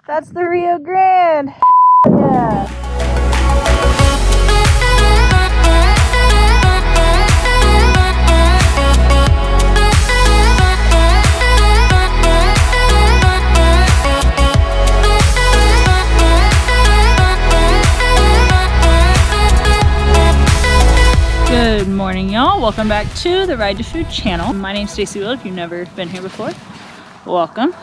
That's the Rio Grande. Yeah. Good morning, y'all. Welcome back to the Ride to Food channel. My name's Staci. If you've never been here before, welcome.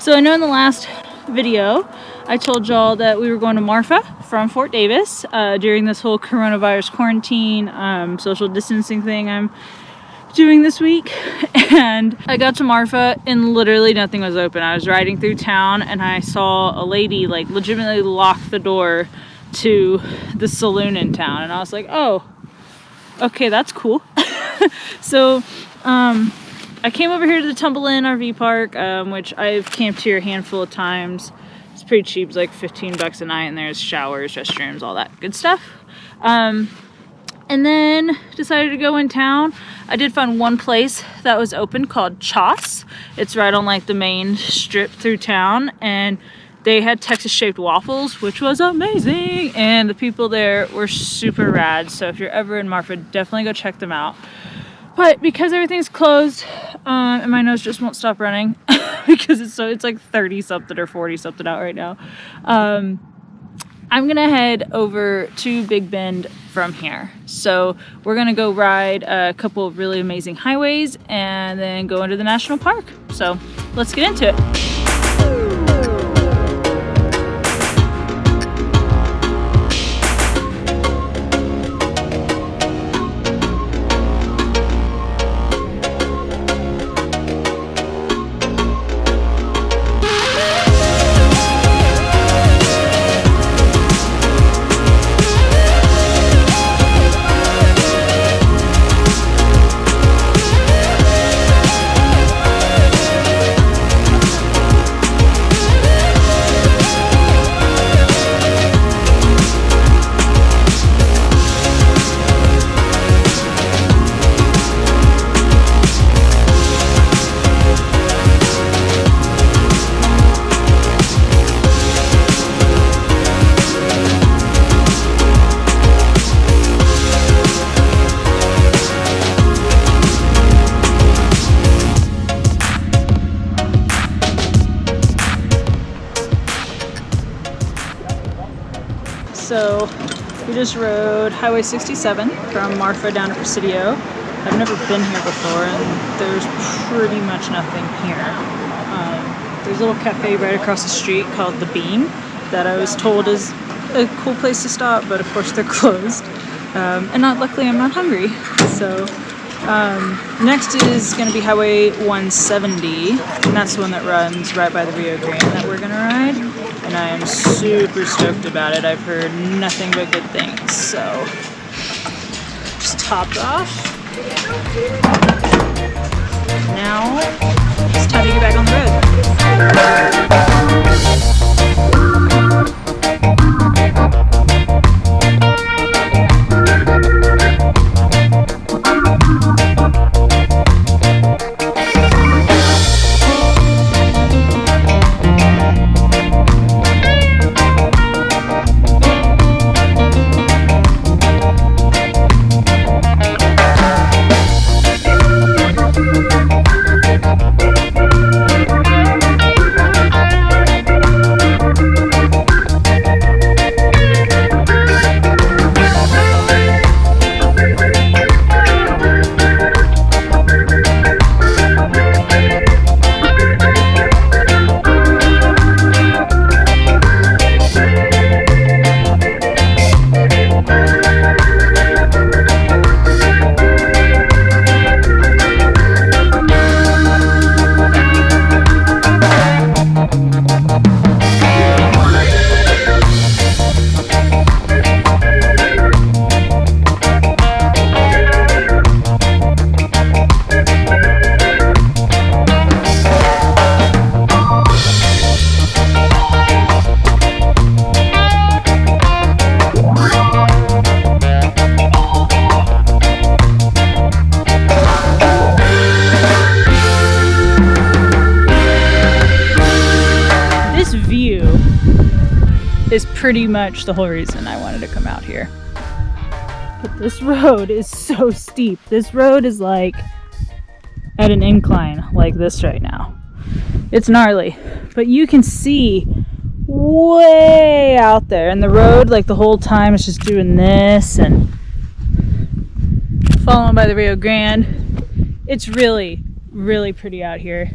So I know in the last video I told y'all that we were going to Marfa from Fort Davis during this whole coronavirus quarantine social distancing thing I'm doing this week. And I got to Marfa and literally nothing was open. I was riding through town and I saw a lady like legitimately lock the door to the saloon in town, and I was like, oh, okay, that's cool. So I came over here to the Tumble Inn RV park, which I've camped here a handful of times. It's pretty cheap. It's like 15 bucks a night, and there's showers, restrooms, all that good stuff. And then decided to go in town. I did find one place that was open called Chos. It's right on like the main strip through town, and they had Texas-shaped waffles, which was amazing, and the people there were super rad. So if you're ever in Marfa, definitely go check them out. But because everything's closed, and my nose just won't stop running because it's like 30 something or 40 something out right now, I'm gonna head over to Big Bend from here. So we're gonna go ride a couple of really amazing highways and then go into the national park. So let's get into it. So we just rode Highway 67 from Marfa down to Presidio. I've never been here before, and there's pretty much nothing here. There's a little cafe right across the street called The Beam that I was told is a cool place to stop, but of course they're closed. And luckily I'm not hungry. So next is going to be Highway 170, and that's the one that runs right by the Rio Grande that we're going to ride. And I am super stoked about it. I've heard nothing but good things. So just topped off. Now it's time to get back on the road. is pretty much the whole reason I wanted to come out here. But this road is so steep. This road is like at an incline like this right now. It's gnarly, but you can see way out there, and the road like the whole time is just doing this and following by the Rio Grande. It's really, really pretty out here.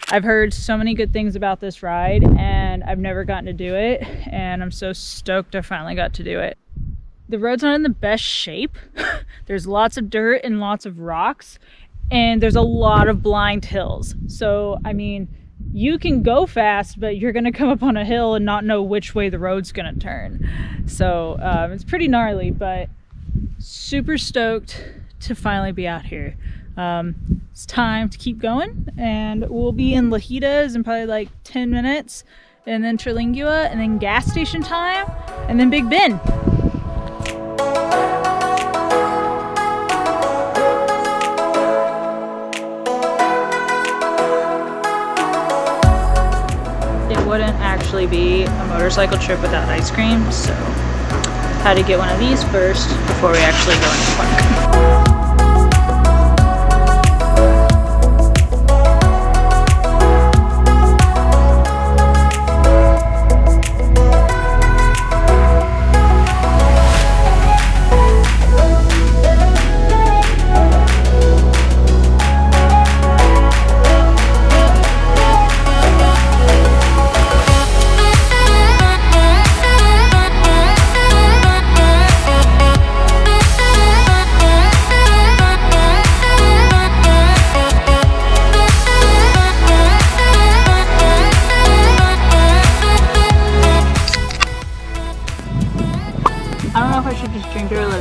I've heard so many good things about this ride, and I've never gotten to do it, and I'm so stoked I finally got to do it. The road's not in the best shape. There's lots of dirt and lots of rocks, and there's a lot of blind hills. So, I mean, you can go fast, but you're gonna come up on a hill and not know which way the road's gonna turn. So it's pretty gnarly, but super stoked to finally be out here. It's time to keep going, and we'll be in Lajitas in probably like 10 minutes, and then Trilingua, and then gas station time, and then Big Bend. It wouldn't actually be a motorcycle trip without ice cream, so had to get one of these first before we actually go into the park.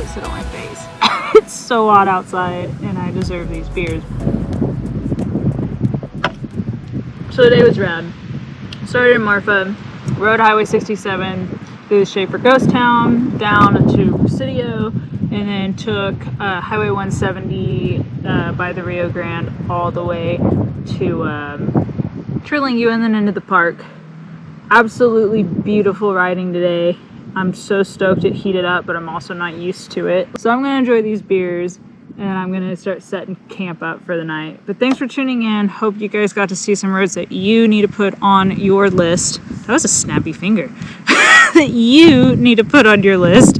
Sit on my face. It's so hot outside, and I deserve these beers. So today was rad. Started in Marfa, rode Highway 67 through the Schaefer Ghost Town, down to Presidio, and then took Highway 170 by the Rio Grande all the way to Trilingua, and then into the park. Absolutely beautiful riding today. I'm so stoked it heated up, but I'm also not used to it. So I'm gonna enjoy these beers, and I'm gonna start setting camp up for the night. But thanks for tuning in. Hope you guys got to see some roads that you need to put on your list. That was a snappy finger. That you need to put on your list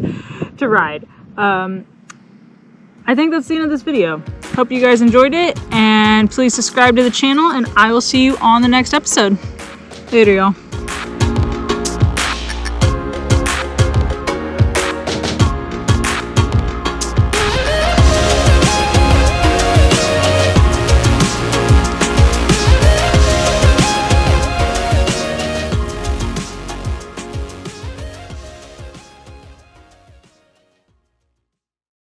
to ride. I think that's the end of this video. Hope you guys enjoyed it, and please subscribe to the channel, and I will see you on the next episode. Later, y'all.